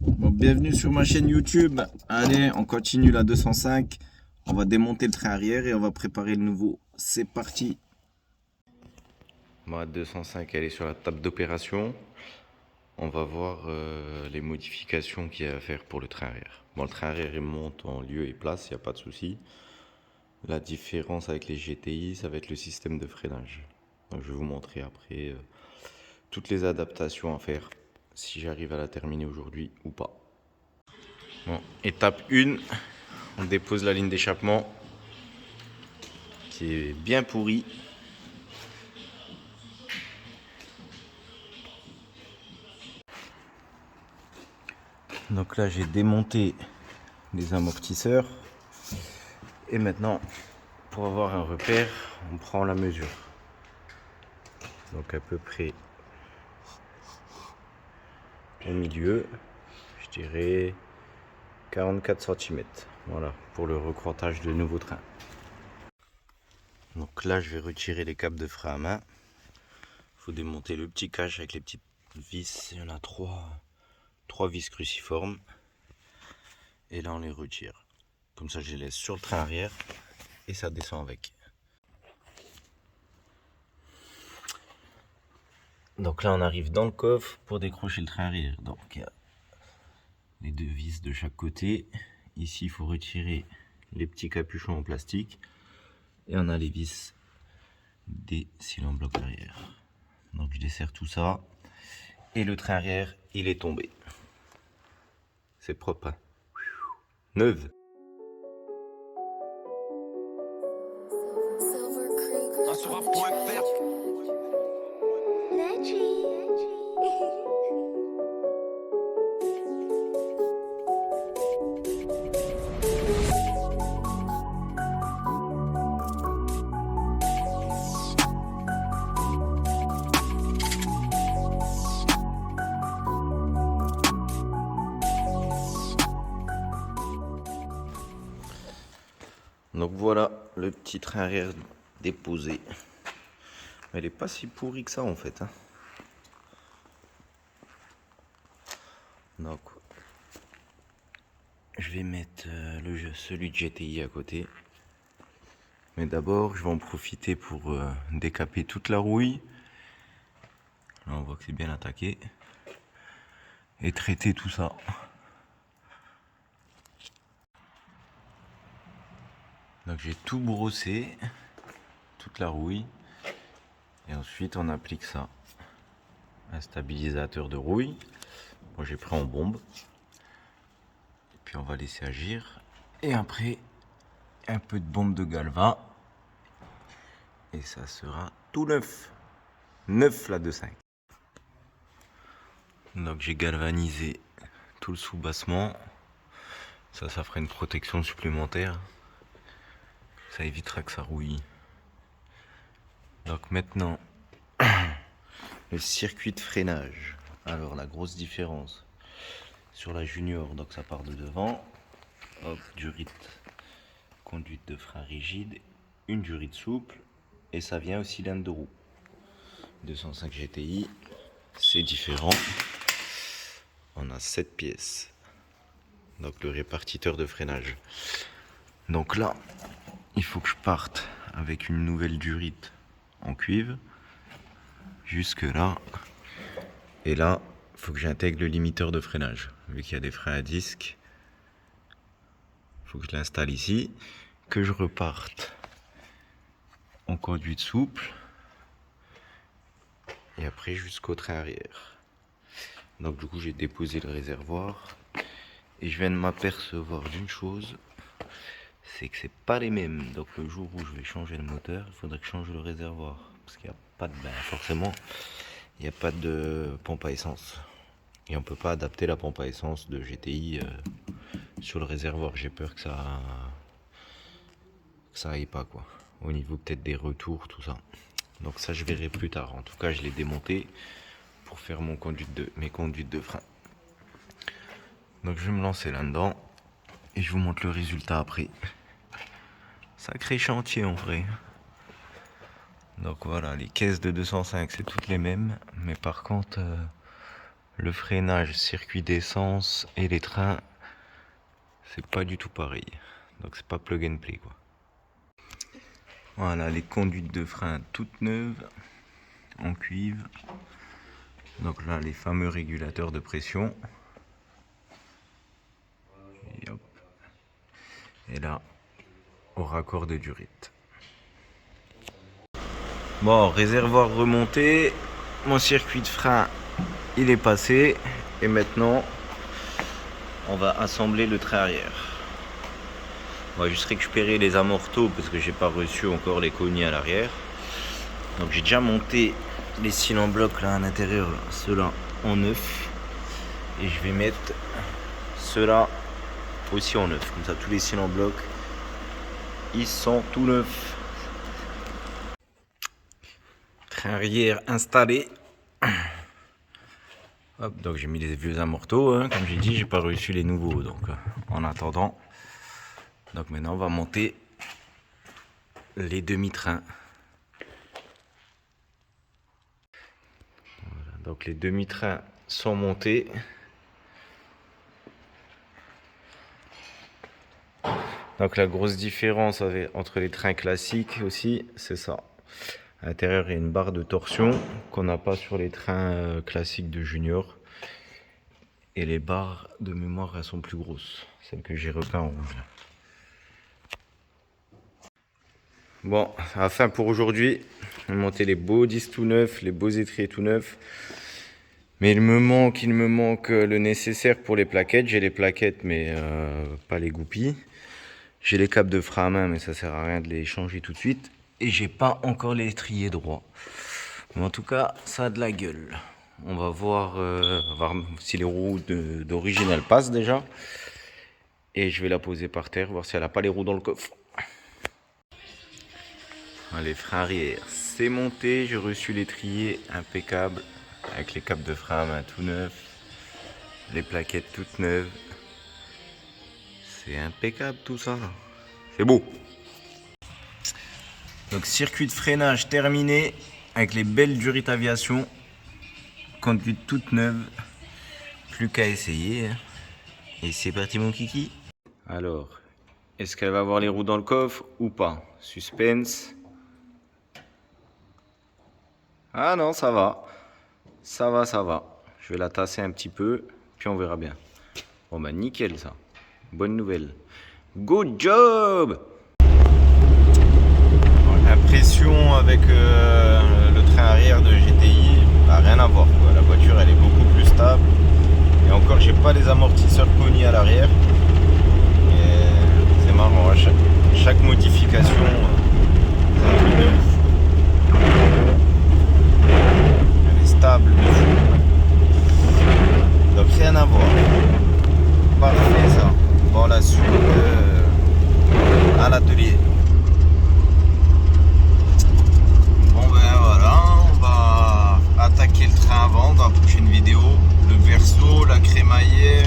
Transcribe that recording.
Bon, bienvenue sur ma chaîne YouTube. Allez, on continue la 205. On va démonter le train arrière et on va préparer le nouveau. C'est parti. Ma 205, elle est sur la table d'opération. On va voir les modifications qu'il y a à faire pour le train arrière. Bon, le train arrière il monte en lieu et place, il n'y a pas de souci. La différence avec les GTI, ça va être le système de freinage. Donc, je vais vous montrer après toutes les adaptations à faire, si j'arrive à la terminer aujourd'hui ou pas. Bon, étape 1, on dépose la ligne d'échappement qui est bien pourrie. Donc là, j'ai démonté les amortisseurs. Et maintenant, pour avoir un repère, on prend la mesure. Donc à peu près au milieu, je dirais 44 cm. Voilà, pour le recroitage de nouveau train. Donc là, je vais retirer les câbles de frein à main. Il faut démonter le petit cache avec les petites vis. Il y en a trois vis cruciformes. Et là, on les retire. Comme ça, je les laisse sur le train arrière et ça descend avec. Donc là, on arrive dans le coffre pour décrocher le train arrière. Donc il y a les deux vis de chaque côté. Ici, il faut retirer les petits capuchons en plastique. Et on a les vis des cylindres en bloc arrière. Donc je desserre tout ça. Et le train arrière, il est tombé. C'est propre, hein. Neuve. Donc voilà le petit train arrière déposé. Elle n'est pas si pourrie que ça en fait, hein. Donc je vais mettre celui de GTI à côté. Mais d'abord je vais en profiter pour décaper toute la rouille. Là on voit que c'est bien attaqué. Et traiter tout ça. Donc j'ai tout brossé, toute la rouille. Et ensuite on applique ça. Un stabilisateur de rouille. Moi j'ai pris en bombe. Et puis on va laisser agir. Et après, un peu de bombe de galva. Et ça sera tout neuf. Neuf la 2.5. Donc j'ai galvanisé tout le sous-bassement. Ça fera une protection supplémentaire. Ça évitera que ça rouille. Donc maintenant, le circuit de freinage. Alors la grosse différence sur la Junior, donc ça part de devant. Hop, durite, conduite de frein rigide, une durite souple. Et ça vient au cylindre de roue. 205 GTI, c'est différent. On a 7 pièces. Donc le répartiteur de freinage. Donc là, il faut que je parte avec une nouvelle durite en cuivre. Jusque là. Et là, il faut que j'intègre le limiteur de freinage. Vu qu'il y a des freins à disque, il faut que je l'installe ici. Que je reparte en conduite souple. Et après jusqu'au train arrière. Donc du coup, j'ai déposé le réservoir. Et je viens de m'apercevoir d'une chose, c'est que c'est pas les mêmes. Donc le jour où je vais changer le moteur, il faudrait que je change le réservoir. Parce qu'il n'y a pas de bain. Forcément, il n'y a pas de pompe à essence. Et on peut pas adapter la pompe à essence de GTI sur le réservoir. J'ai peur que ça aille pas quoi. Au niveau peut-être des retours, tout ça. Donc ça je verrai plus tard. En tout cas, je l'ai démonté pour faire mes conduites de frein. Donc je vais me lancer là-dedans et je vous montre le résultat après. Sacré chantier en vrai. Donc voilà, les caisses de 205 c'est toutes les mêmes, mais par contre Le freinage, circuit d'essence et les trains, c'est pas du tout pareil. Donc c'est pas plug and play quoi. Voilà les conduites de frein toutes neuves en cuivre. Donc là les fameux régulateurs de pression. Et, hop. Et là au raccord de durite. Bon, réservoir remonté, mon circuit de frein il est passé et maintenant on va assembler le train arrière. On va juste récupérer les amortos parce que j'ai pas reçu encore les cognés à l'arrière. Donc j'ai déjà monté les cils en bloc là à l'intérieur, ceux-là en neuf, et je vais mettre ceux-là aussi en neuf. Comme ça tous les cils en bloc ils sont tout neufs. Train arrière installé. Hop, donc j'ai mis les vieux amortos, hein, comme j'ai dit, j'ai pas reçu les nouveaux. Donc en attendant, donc maintenant on va monter les demi-trains. Voilà, donc les demi-trains sont montés. Donc la grosse différence entre les trains classiques aussi, c'est ça. À l'intérieur, il y a une barre de torsion qu'on n'a pas sur les trains classiques de Junior. Et les barres de mémoire, elles sont plus grosses. Celles que j'ai repeint en rouge. Bon, enfin pour aujourd'hui, on va monter les beaux disques tout neufs, les beaux étriers tout neufs. Mais il me manque le nécessaire pour les plaquettes. J'ai les plaquettes, mais pas les goupilles. J'ai les câbles de frein à main, mais ça sert à rien de les changer tout de suite. Et j'ai pas encore l'étrier droit. Mais en tout cas, ça a de la gueule. On va voir si les roues d'origine passent déjà. Et je vais la poser par terre, voir si elle n'a pas les roues dans le coffre. Les freins arrière, c'est monté. J'ai reçu l'étrier impeccable. Avec les câbles de frein à main tout neufs. Les plaquettes toutes neuves. C'est impeccable tout ça. C'est beau. Donc circuit de freinage terminé avec les belles Durit Aviation, conduite toute neuve, plus qu'à essayer. Et c'est parti mon kiki. Alors, est-ce qu'elle va avoir les roues dans le coffre ou pas? Suspense. Ah non, ça va. Ça va, ça va. Je vais la tasser un petit peu, puis on verra bien. Bon bah nickel ça. Bonne nouvelle. Good job! L'impression avec le train arrière de GTI, bah, rien à voir quoi. La voiture elle est beaucoup plus stable. Et encore j'ai pas les amortisseurs cognés à l'arrière. C'est marrant, hein, chaque modification c'est un truc de ouf. Elle est stable de fou. Donc rien à voir. Parfait ça. Bon la suite à l'atelier. Attaquer le train avant dans la prochaine vidéo, le verso, la crémaillère